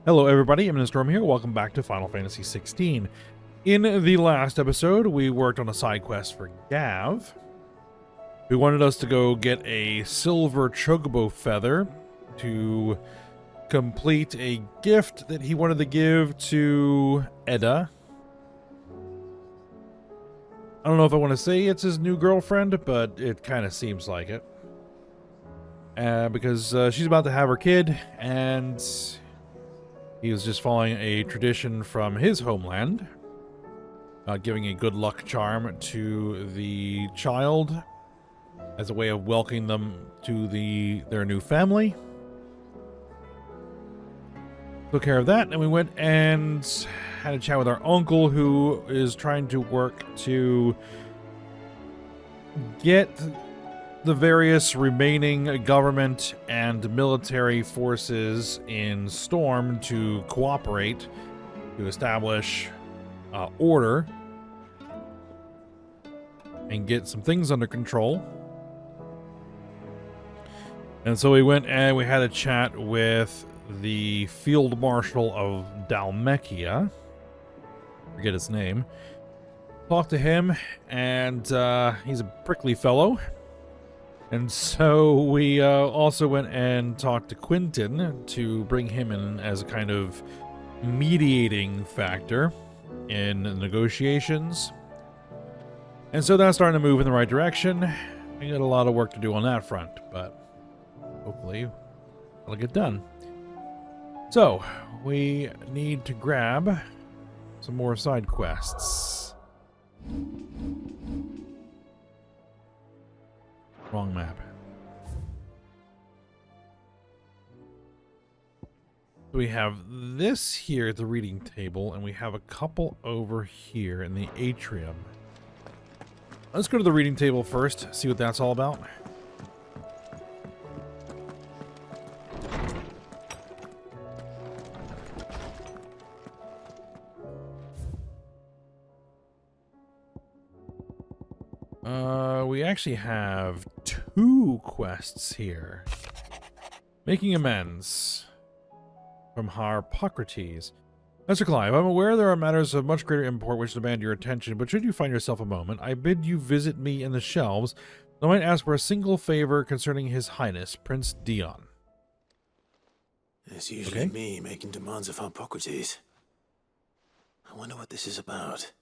Hello everybody, I'm Storm here. Welcome back to Final Fantasy XVI. In the last episode, we worked on a side quest for Gav, who wanted us to go get a silver chocobo feather to complete a gift that he wanted to give to Edda. I don't know if I want to say it's his new girlfriend, but it kind of seems like it. Because she's about to have her kid, and he was just following a tradition from his homeland, giving a good luck charm to the child as a way of welcoming them to their new family. Took care of that, and we went and had a chat with our uncle, who is trying to work to get the various remaining government and military forces in Storm to cooperate to establish order and get some things under control. And so we went and we had a chat with the Field Marshal of Dalmekia. Forget his name. Talked to him, and he's a prickly fellow. And so we also went and talked to Quentin to bring him in as a kind of mediating factor in negotiations. And so that's starting to move in the right direction. We got a lot of work to do on that front, but hopefully it'll get done. So we need to grab some more side quests. Wrong map. We have this here at the reading table, and we have a couple over here in the atrium. Let's go to the reading table first, see what that's all about. We actually have two quests here. Making amends from Harpocrates. Master Clive, I'm aware there are matters of much greater import which demand your attention, but should you find yourself a moment, I bid you visit me in the shelves. I might ask for a single favor concerning His Highness, Prince Dion. It's usually me making demands of Harpocrates. I wonder what this is about.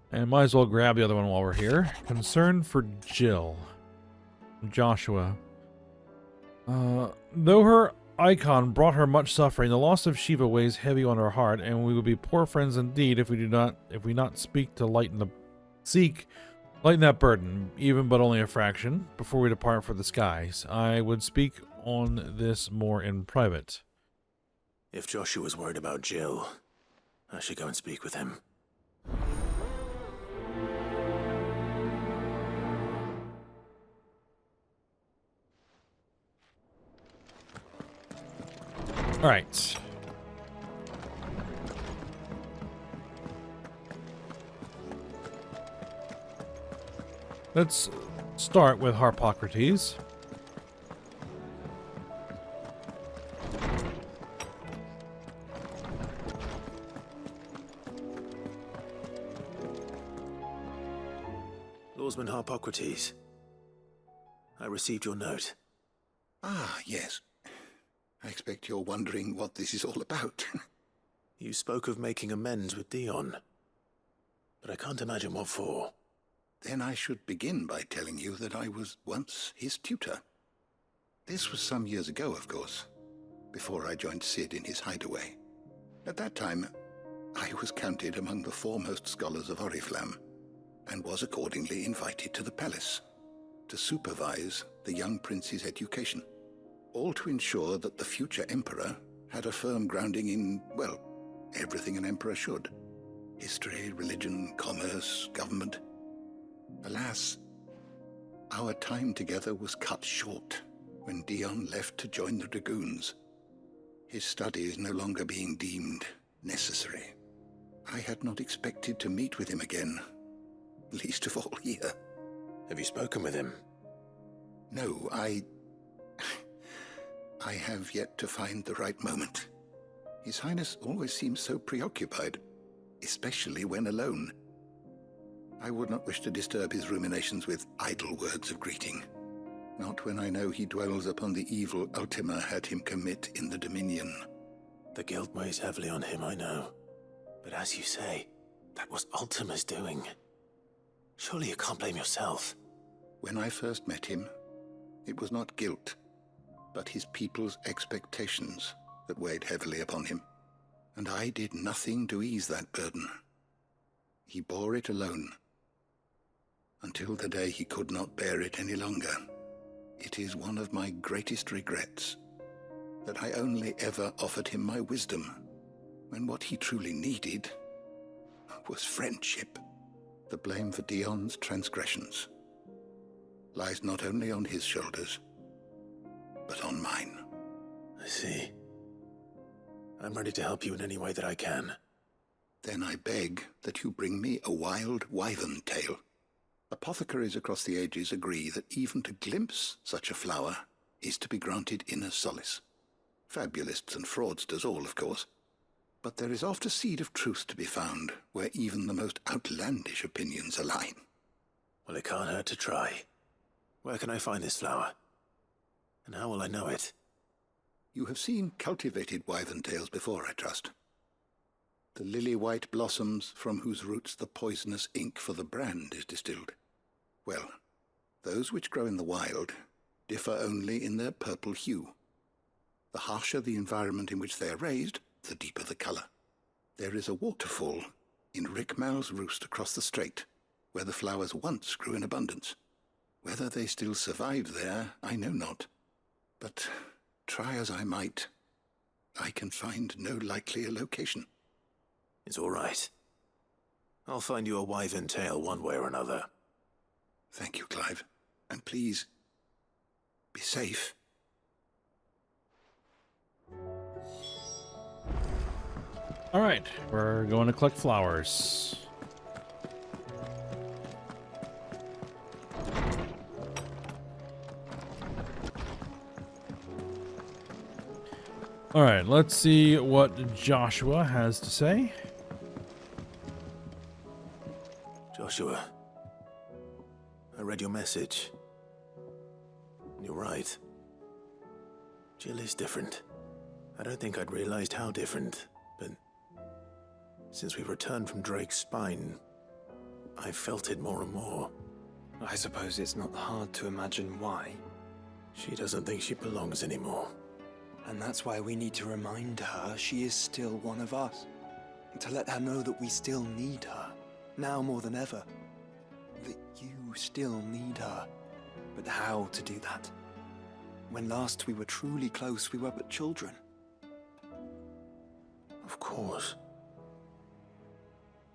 And might as well grab the other one while we're here. Concern for Jill. Joshua. Though her icon brought her much suffering, the loss of Shiva weighs heavy on her heart, and we would be poor friends indeed if we not seek to lighten that burden, even but only a fraction, before we depart for the skies. I would speak on this more in private. If Joshua's worried about Jill, I should go and speak with him. All right. Let's start with Harpocrates. Lordsman Harpocrates, I received your note. Ah, yes. I expect you're wondering what this is all about. You spoke of making amends with Dion, but I can't imagine what for. Then I should begin by telling you that I was once his tutor. This was some years ago, of course, before I joined Sid in his hideaway. At that time, I was counted among the foremost scholars of Oriflamme, and was accordingly invited to the palace to supervise the young prince's education, all to ensure that the future emperor had a firm grounding in, well, everything an emperor should. History, religion, commerce, government. Alas, our time together was cut short when Dion left to join the Dragoons, his studies no longer being deemed necessary. I had not expected to meet with him again, least of all here. Have you spoken with him? No, I have yet to find the right moment. His Highness always seems so preoccupied, especially when alone. I would not wish to disturb his ruminations with idle words of greeting. Not when I know he dwells upon the evil Ultima had him commit in the Dominion. The guilt weighs heavily on him, I know. But as you say, that was Ultima's doing. Surely you can't blame yourself. When I first met him, it was not guilt, but his people's expectations that weighed heavily upon him. And I did nothing to ease that burden. He bore it alone, until the day he could not bear it any longer. It is one of my greatest regrets that I only ever offered him my wisdom, when what he truly needed was friendship. The blame for Dion's transgressions lies not only on his shoulders, but on mine. I see. I'm ready to help you in any way that I can. Then I beg that you bring me a wild wyvern tail. Apothecaries across the ages agree that even to glimpse such a flower is to be granted inner solace. Fabulists and fraudsters all, of course. But there is oft a seed of truth to be found where even the most outlandish opinions align. Well, it can't hurt to try. Where can I find this flower? And how will I know it? You have seen cultivated wyvern tails before, I trust. The lily-white blossoms from whose roots the poisonous ink for the brand is distilled. Well, those which grow in the wild differ only in their purple hue. The harsher the environment in which they are raised, the deeper the color. There is a waterfall in Rickmal's roost across the strait, where the flowers once grew in abundance. Whether they still survive there, I know not. But try as I might, I can find no likelier location. It's all right. I'll find you a wyvern tail one way or another. Thank you, Clive. And please, be safe. All right, we're going to collect flowers. All right, let's see what Joshua has to say. Joshua, I read your message. You're right. Jill is different. I don't think I'd realized how different, but since we returned from Drake's spine, I felt it more and more. I suppose it's not hard to imagine why. She doesn't think she belongs anymore. And that's why we need to remind her she is still one of us. To let her know that we still need her, now more than ever. That you still need her. But how to do that? When last we were truly close, we were but children. Of course.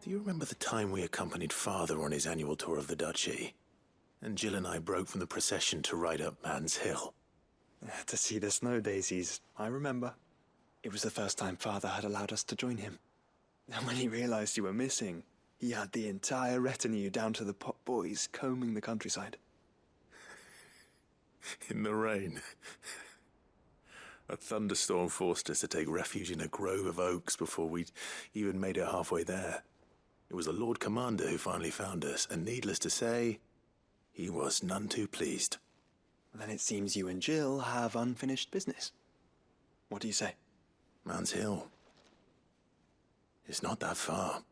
Do you remember the time we accompanied Father on his annual tour of the Duchy? And Jill and I broke from the procession to ride up Man's Hill. To see the snow daisies, I remember. It was the first time Father had allowed us to join him. And when he realized you were missing, he had the entire retinue down to the pot boys combing the countryside. In the rain. A thunderstorm forced us to take refuge in a grove of oaks before we'd even made it halfway there. It was the Lord Commander who finally found us, and needless to say, he was none too pleased. Then it seems you and Jill have unfinished business. What do you say? Man's Hill. It's not that far.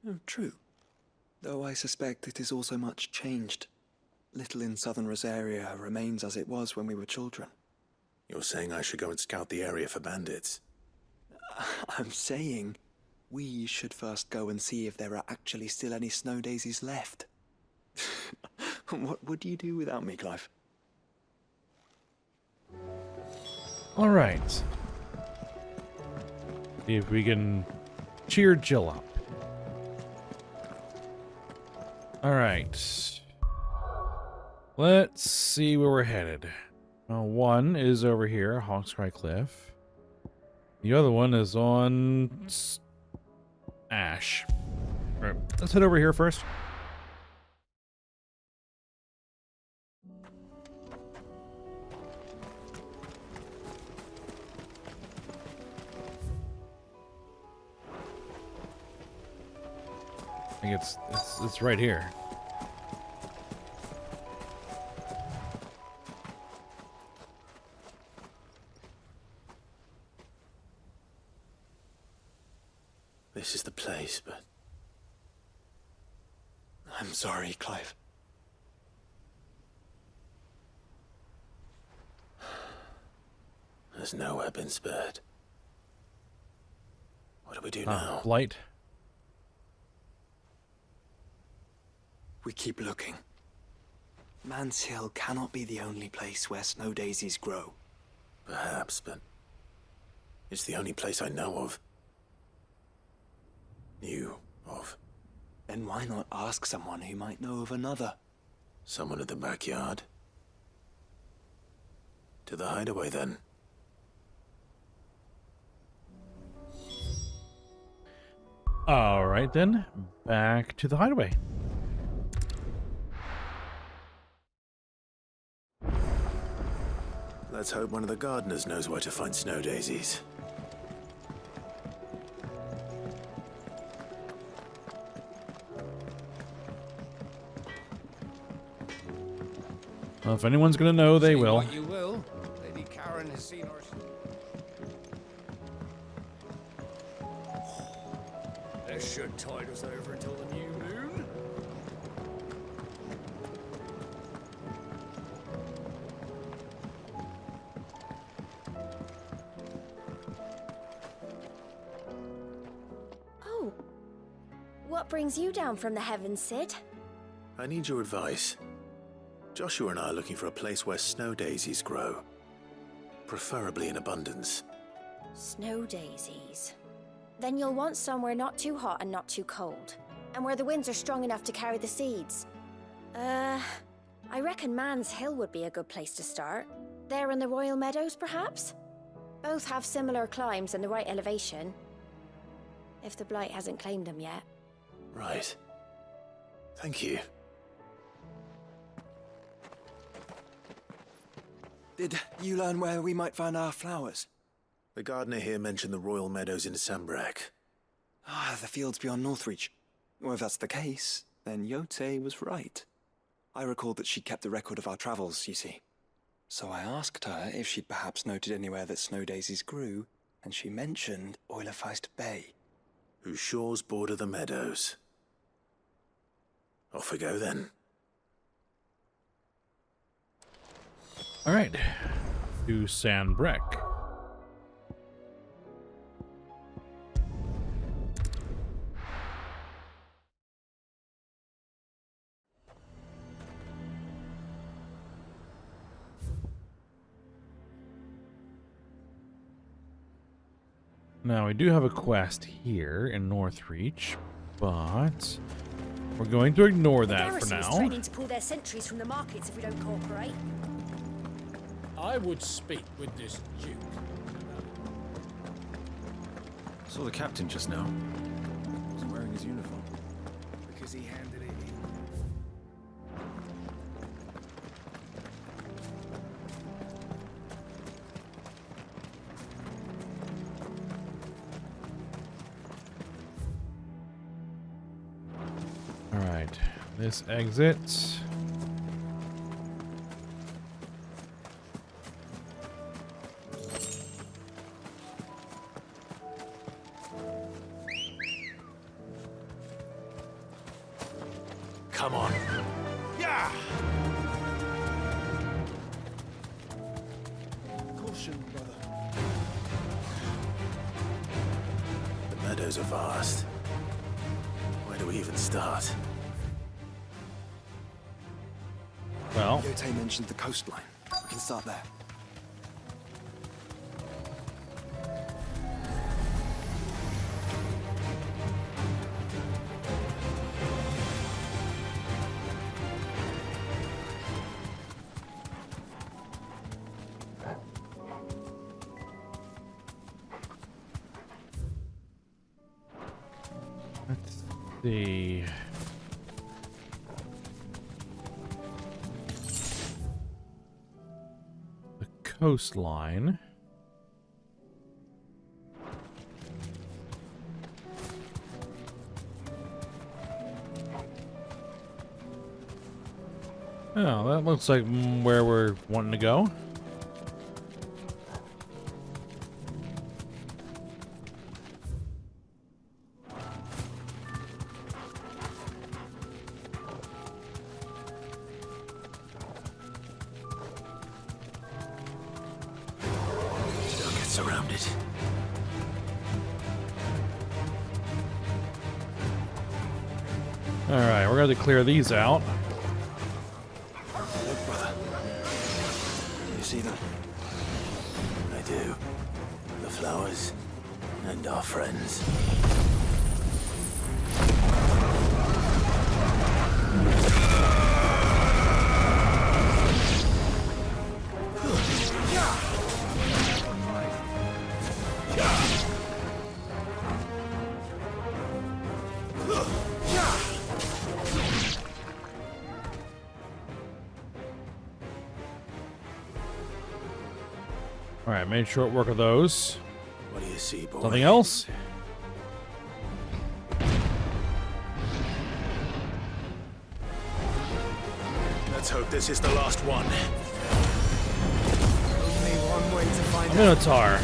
Oh, true. Though I suspect it is also much changed. Little in southern Rosaria remains as it was when we were children. You're saying I should go and scout the area for bandits? I'm saying we should first go and see if there are actually still any snow daisies left. What would you do without me, Clive? All right. See if we can cheer Jill up. All right. Let's see where we're headed. One is over here, Hawkscry Cliff. The other one is on Ash. Or let's head over here first. I think it's right here. This is the place, but I'm sorry, Clive. there's nowhere been spared. What do we do now? Blight. We keep looking. Man's Hill cannot be the only place where snow daisies grow. Perhaps, but it's the only place I know of. Knew of. Then why not ask someone who might know of another? Someone at the backyard. To the hideaway, then. All right, then. Back to the hideaway. Let's hope one of the gardeners knows where to find snow daisies. Well, if anyone's gonna know, they Say will. what you will. Lady Karen has seen her. This should tide us over until the new moon. Oh. What brings you down from the heavens, Sid? I need your advice. Joshua and I are looking for a place where snow daisies grow. Preferably in abundance. Snow daisies. Then you'll want somewhere not too hot and not too cold. And where the winds are strong enough to carry the seeds. I reckon Man's Hill would be a good place to start. There in the Royal Meadows, perhaps? Both have similar climbs and the right elevation. If the Blight hasn't claimed them yet. Right. Thank you. Did you learn where we might find our flowers? The gardener here mentioned the Royal Meadows in Sambrack. Ah, the fields beyond Northreach. Well, if that's the case, then Yote was right. I recalled that she kept a record of our travels, you see. So I asked her if she'd perhaps noted anywhere that snow daisies grew, and she mentioned Oilerfeist Bay. Whose shores border the meadows. Off we go then. All right. To Sandbreck. Now, we do have a quest here in Northreach, but we're going to ignore that for Garrison's now. threatening to pull their sentries from the markets if we don't cooperate. I would speak with this Duke. Saw the captain just now. Wasn't wearing his uniform. Because he handed it in. All right, this exit. Come on. Yeah! Caution, brother. The meadows are vast. Where do we even start? Well, Yote mentioned the coastline. We can start there. see. The coastline. Oh, that looks like where we're wanting to go. Don't get surrounded. All right, we're going to clear these out. Look, brother. Do you see them? I do. The flowers and our friends. All right, made short work of those. What do you see, boy? Something else? Let's hope this is the last one. Only one way to find A Minotaur.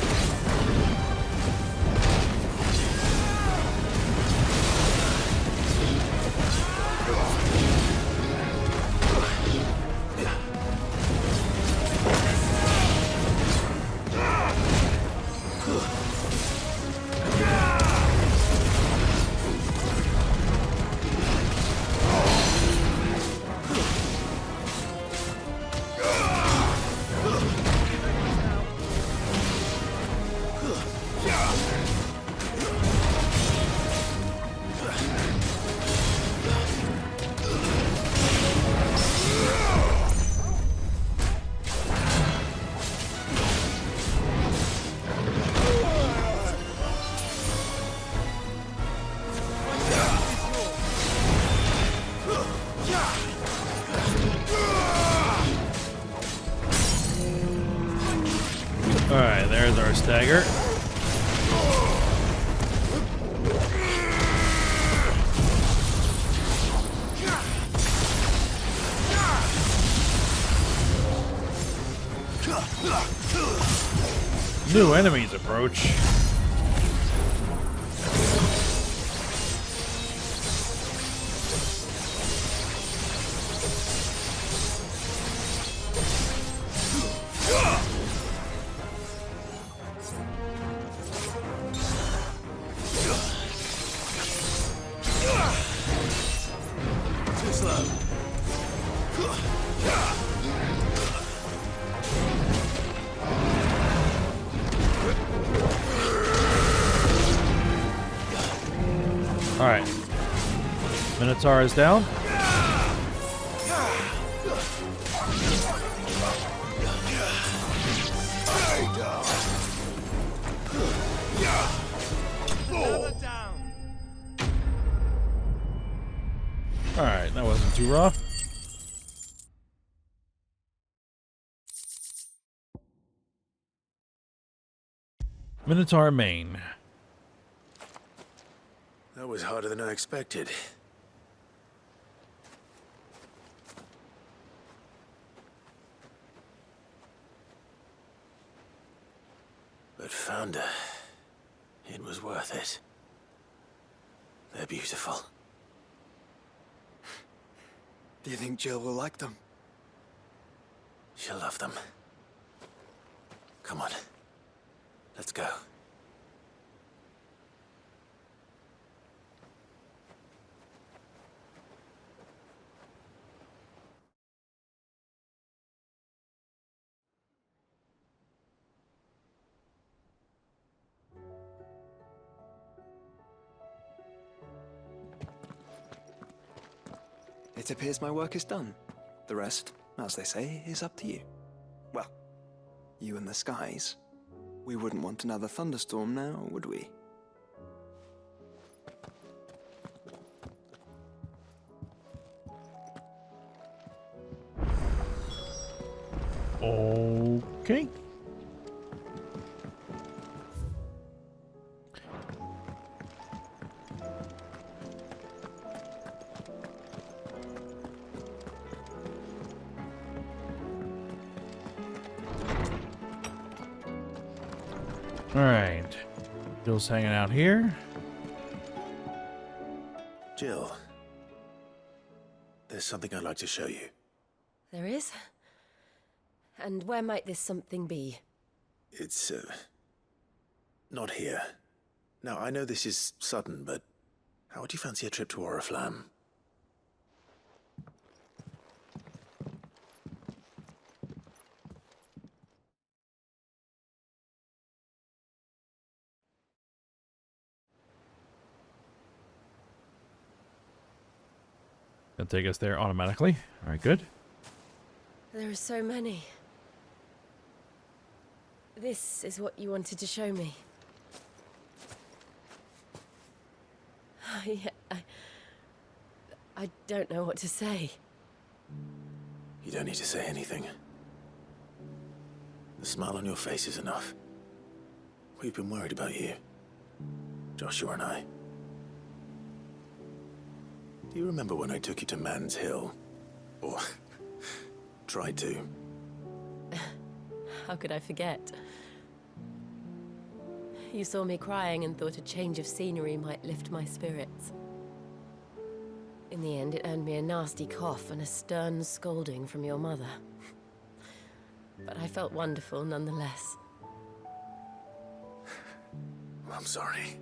Alright, there's our stagger. New enemies approach. Too slow. Alright. Minotaur is down. Alright, that wasn't too rough. Minotaur main. That was harder than I expected. But Founder, it was worth it. They're beautiful. Do you think Jill will like them? She'll love them. Come on. Let's go. It appears my work is done. The rest, as they say, is up to you. Well, you and the skies. We wouldn't want another thunderstorm now, would we? Okay. Alright. Jill's hanging out here. Jill, there's something I'd like to show you. There is? And where might this something be? It's, not here. Now, I know this is sudden, but how would you fancy a trip to Oriflamme? Gonna take us there automatically. Alright, good. There are so many. This is what you wanted to show me. I don't know what to say. You don't need to say anything. The smile on your face is enough. We've been worried about you, Joshua and I. Do you remember when I took you to Man's Hill? Or tried to? How could I forget? You saw me crying and thought a change of scenery might lift my spirits. In the end, it earned me a nasty cough and a stern scolding from your mother. But I felt wonderful nonetheless. I'm sorry.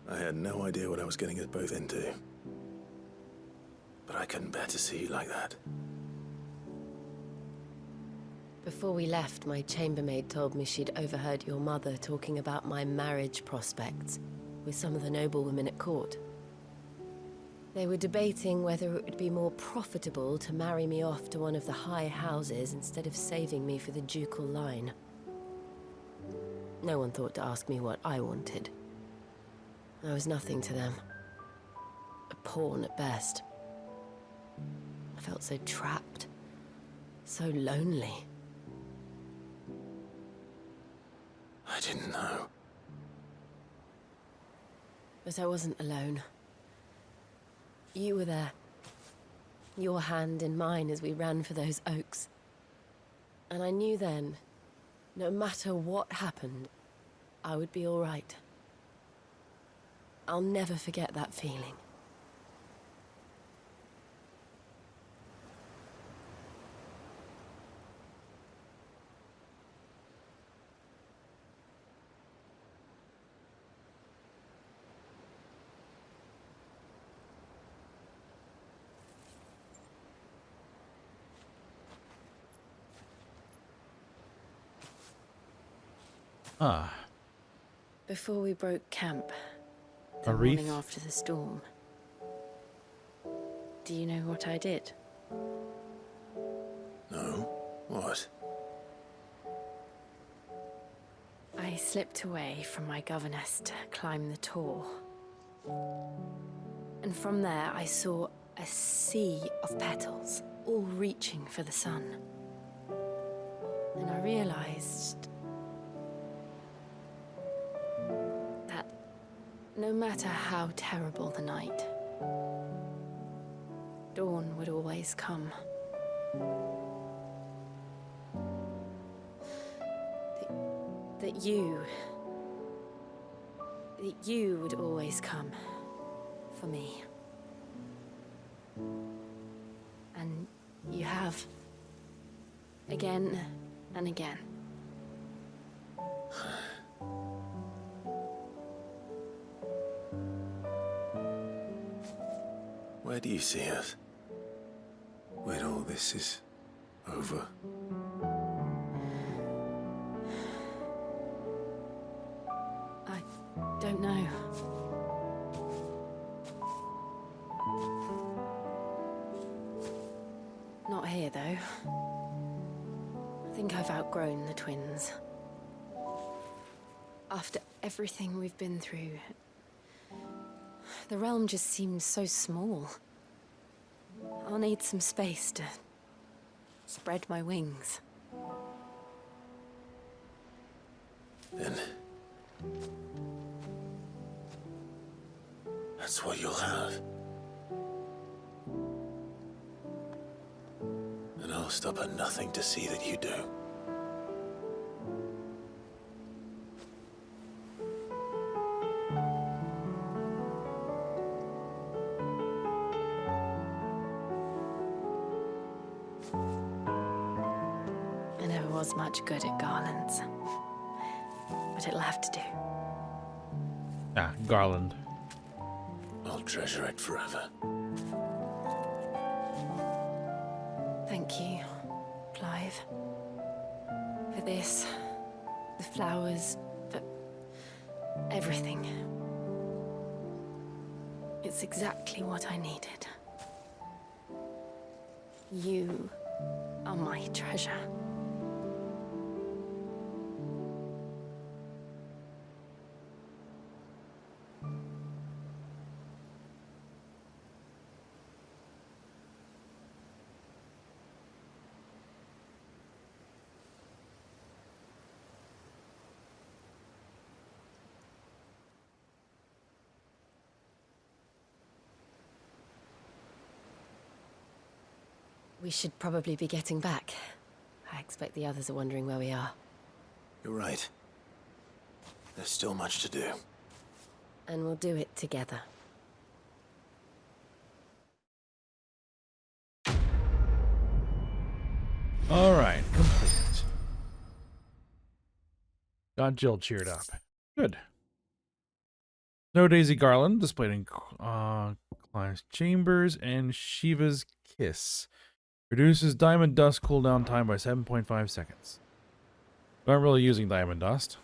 I had no idea what I was getting us both into. But I couldn't bear to see you like that. Before we left, my chambermaid told me she'd overheard your mother talking about my marriage prospects with some of the noblewomen at court. They were debating whether it would be more profitable to marry me off to one of the high houses instead of saving me for the ducal line. No one thought to ask me what I wanted. I was nothing to them. A pawn at best. I felt so trapped, so lonely. I didn't know. But I wasn't alone. You were there. Your hand in mine as we ran for those oaks. And I knew then, no matter what happened, I would be all right. I'll never forget that feeling. Ah. Before we broke camp, the A wreath? morning after the storm, do you know what I did? No? What? I slipped away from my governess to climb the tor. And from there I saw a sea of petals, all reaching for the sun. And I realized that no matter how terrible the night, dawn would always come. That you would always come for me. And you have. Again and again. Where do you see us? When all this is over? I don't know. Not here, though. I think I've outgrown the twins. After everything we've been through, the realm just seems so small. I'll need some space to spread my wings. Then that's what you'll have. And I'll stop at nothing to see that you do. I never was much good at garlands, but it'll have to do. Ah, garland. I'll treasure it forever. Thank you, Clive. For this, the flowers, for everything. It's exactly what I needed. You are my treasure. We should probably be getting back. I expect the others are wondering where we are. You're right. There's still much to do. And we'll do it together. All right, complete. Got Jill cheered up. Good. No Daisy Garland displayed in Clive's chambers, and Shiva's kiss reduces diamond dust cooldown time by 7.5 seconds. We aren't really using diamond dust.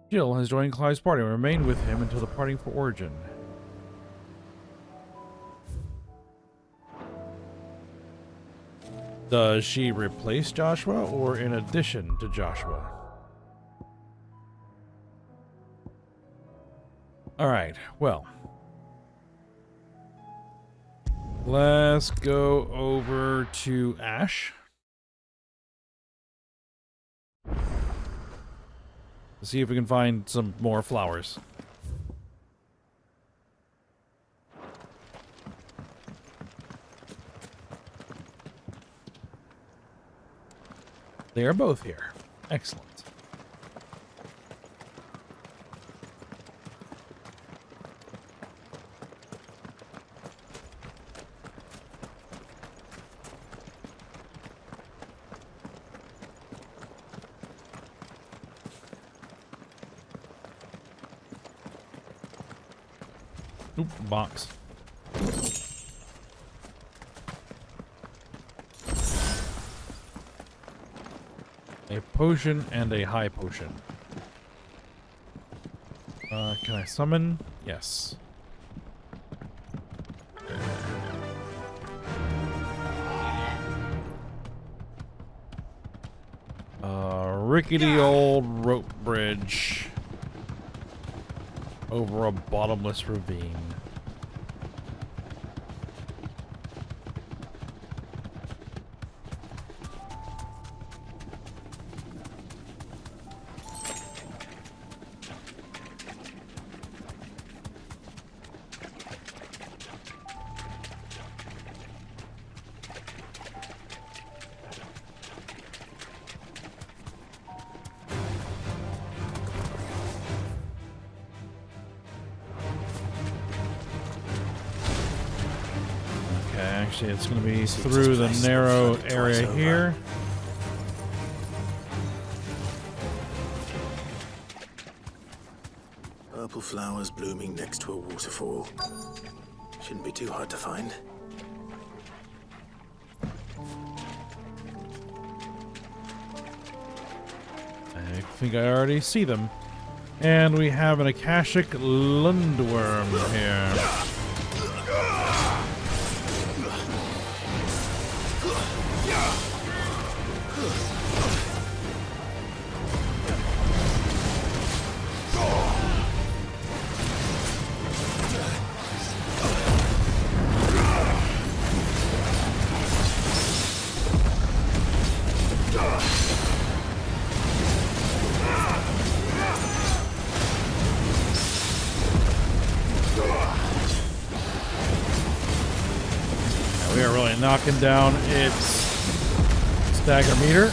Jill has joined Clive's party and remained with him until departing for Origin. Does she replace Joshua or in addition to Joshua? Alright, well. Let's go over to Ash. See if we can find some more flowers. They are both here. Excellent. Oop, box. A potion and a high potion. Can I summon? Yes. Rickety old rope bridge over a bottomless ravine. Actually, it's going to be through the narrow area here. Purple flowers blooming next to a waterfall. Shouldn't be too hard to find. I think I already see them. And we have an Akashic Lundworm here. knocking down its stagger meter.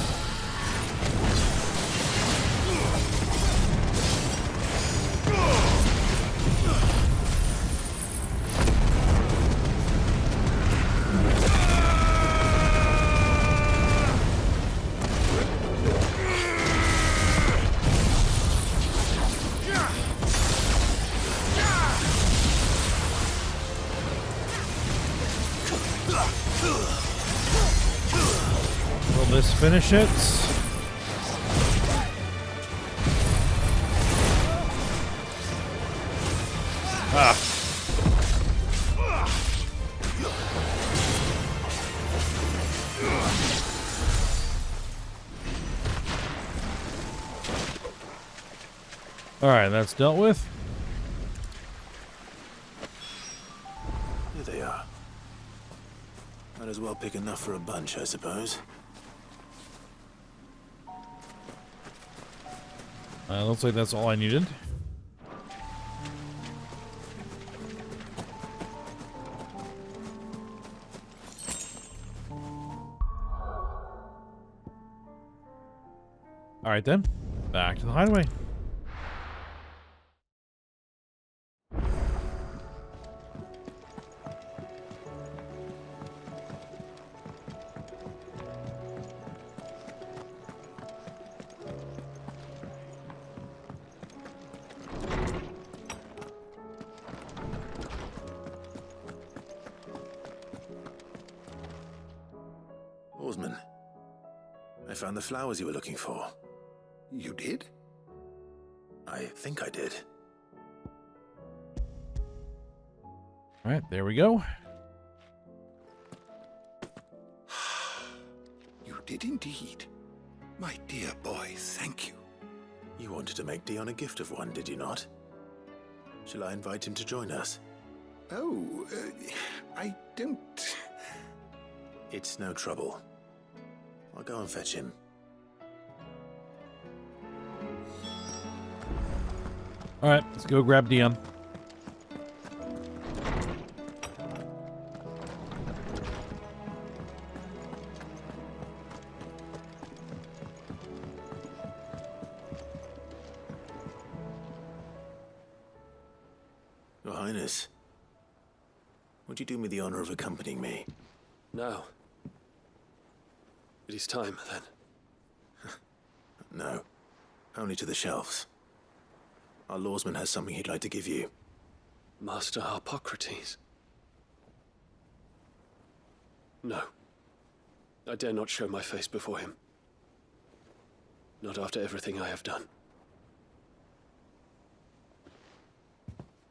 Will this finish it? Ah. All right, that's dealt with. Here they are. Might as well pick enough for a bunch, I suppose. Looks like that's all I needed. All right then, back to the hideaway. Oarsman, I found the flowers you were looking for. You did? I think I did. All right, there we go. You did indeed. My dear boy, thank you. You wanted to make Dion a gift of one, did you not? Shall I invite him to join us? Oh, I don't... It's no trouble. I'll go and fetch him. All right, let's go grab Dion. Your Highness, would you do me the honor of accompanying me? Now. It is time, then. No, only to the shelves. Our lawsman has something he'd like to give you. Master Harpocrates. No. I dare not show my face before him. Not after everything I have done.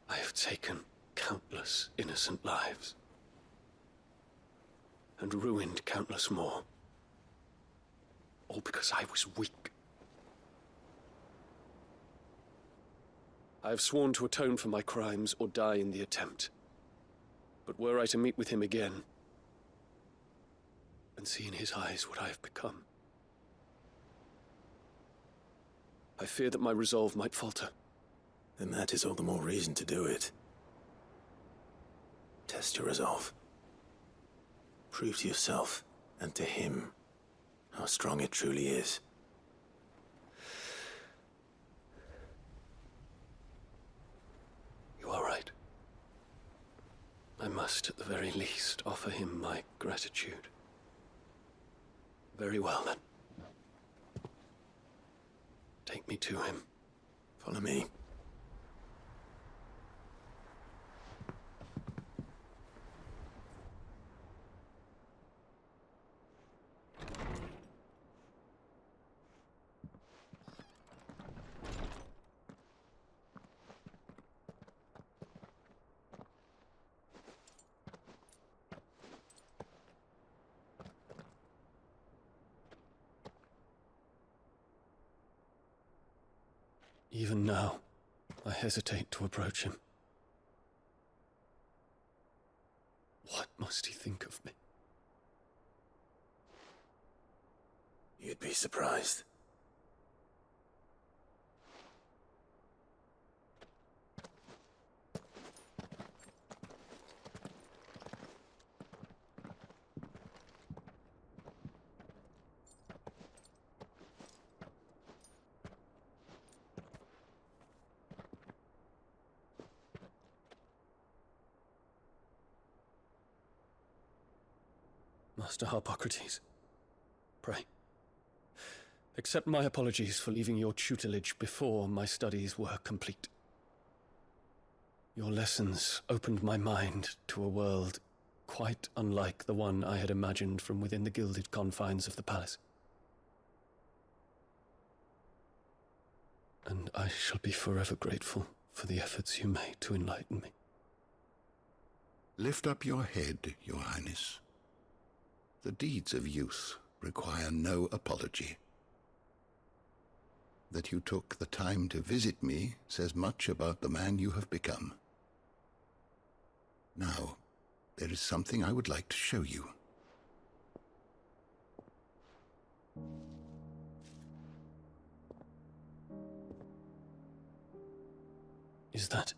I have taken countless innocent lives. And ruined countless more. All because I was weak. I have sworn to atone for my crimes or die in the attempt. But were I to meet with him again, and see in his eyes what I have become, I fear that my resolve might falter. Then that is all the more reason to do it. Test your resolve. Prove to yourself and to him how strong it truly is. You are right. I must, at the very least, offer him my gratitude. Very well, then. Take me to him. Follow me. Even now, I hesitate to approach him. What must he think of me? You'd be surprised. Master Harpocrates, pray, accept my apologies for leaving your tutelage before my studies were complete. Your lessons opened my mind to a world quite unlike the one I had imagined from within the gilded confines of the palace. And I shall be forever grateful for the efforts you made to enlighten me. Lift up your head, Your Highness. The deeds of youth require no apology. That you took the time to visit me says much about the man you have become. Now, there is something I would like to show you. Is that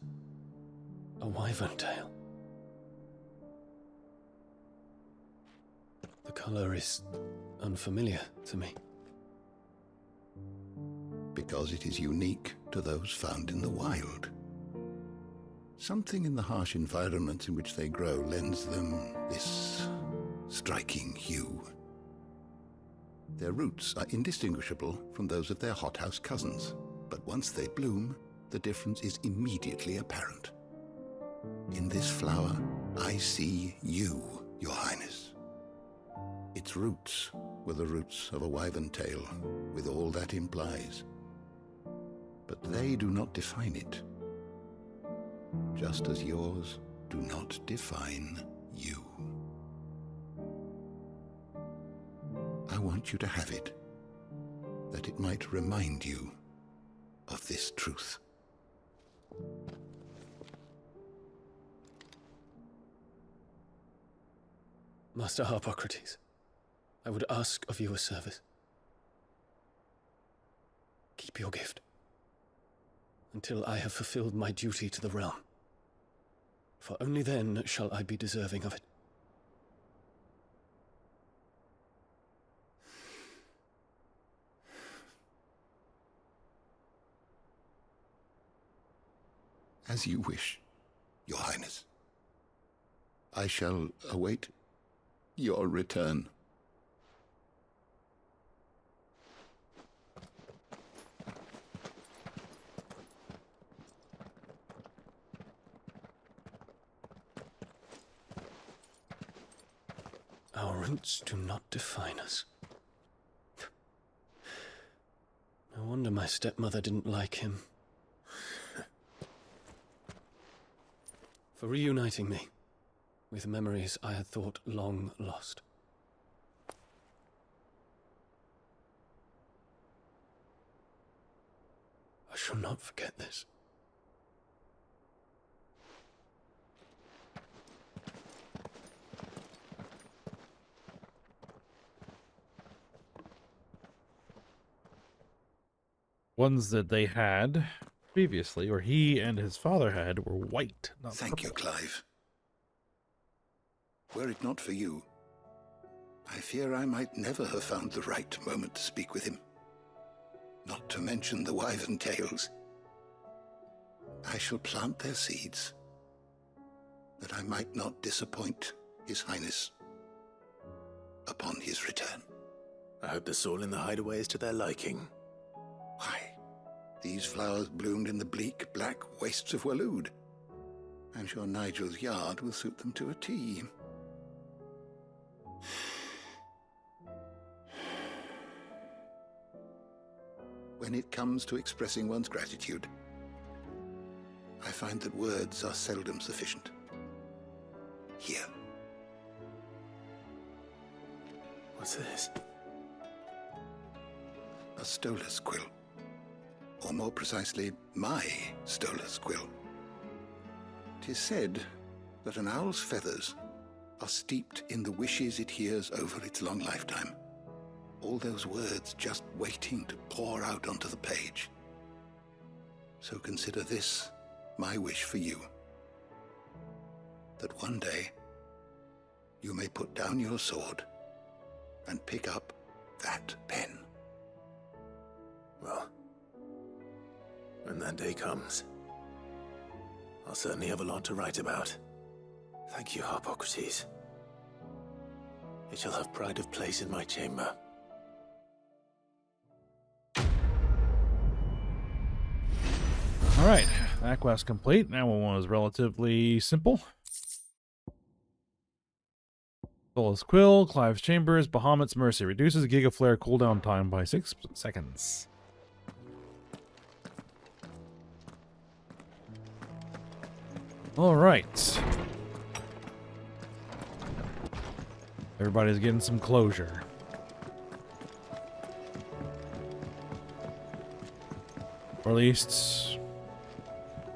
a wyvern tail? The color is unfamiliar to me. Because it is unique to those found in the wild. Something in the harsh environment in which they grow lends them this striking hue. Their roots are indistinguishable from those of their hothouse cousins, but once they bloom, the difference is immediately apparent. In this flower, I see you, Your Highness. Its roots were the roots of a wyvern tail, with all that implies. But they do not define it, just as yours do not define you. I want you to have it, that it might remind you of this truth. Master Harpocrates, I would ask of you a service. Keep your gift until I have fulfilled my duty to the realm, for only then shall I be deserving of it. As you wish, Your Highness. I shall await your return. Our roots do not define us. No wonder my stepmother didn't like him. For reuniting me with memories I had thought long lost. I shall not forget this. Ones that they had previously, or he and his father had, were white, not Thank you, purple. Clive. Were it not for you, I fear I might never have found the right moment to speak with him. Not to mention the wyvern tails. I shall plant their seeds, that I might not disappoint His Highness upon his return. I hope the soil in the hideaway is to their liking. Why, these flowers bloomed in the bleak, black wastes of Waloed. I'm sure Nigel's yard will suit them to a T. When it comes to expressing one's gratitude, I find that words are seldom sufficient. Here. What's this? A stolas quill. Or more precisely, my stolas quill. 'Tis said that an owl's feathers are steeped in the wishes it hears over its long lifetime. All those words just waiting to pour out onto the page. So consider this my wish for you. That one day you may put down your sword and pick up that pen. Well, when that day comes, I'll certainly have a lot to write about. Thank you, Harpocrates. It shall have pride of place in my chamber. Alright, that quest complete. Now one was relatively simple. Solas Quill, Clive's Chambers, Bahamut's Mercy. Reduces Giga Flare cooldown time by 6 seconds. Alright. Everybody's getting some closure. Or at least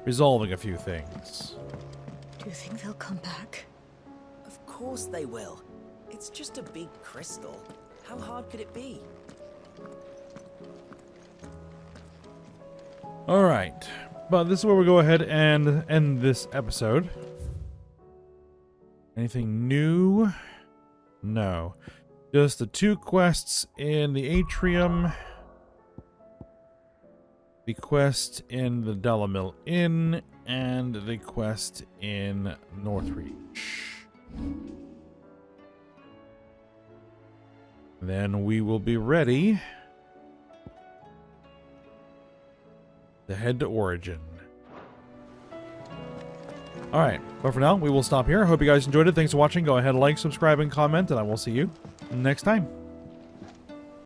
resolving a few things. Do you think they'll come back? Of course they will. It's just a big crystal. How hard could it be? Alright. But this is where we go ahead and end this episode. Anything new? No. Just the 2 quests in the atrium. The quest in the Delamil Inn. And the quest in Northreach. Then we will be ready to head to Origin. Alright, but for now, we will stop here. I hope you guys enjoyed it. Thanks for watching. Go ahead, like, subscribe, and comment, and I will see you next time.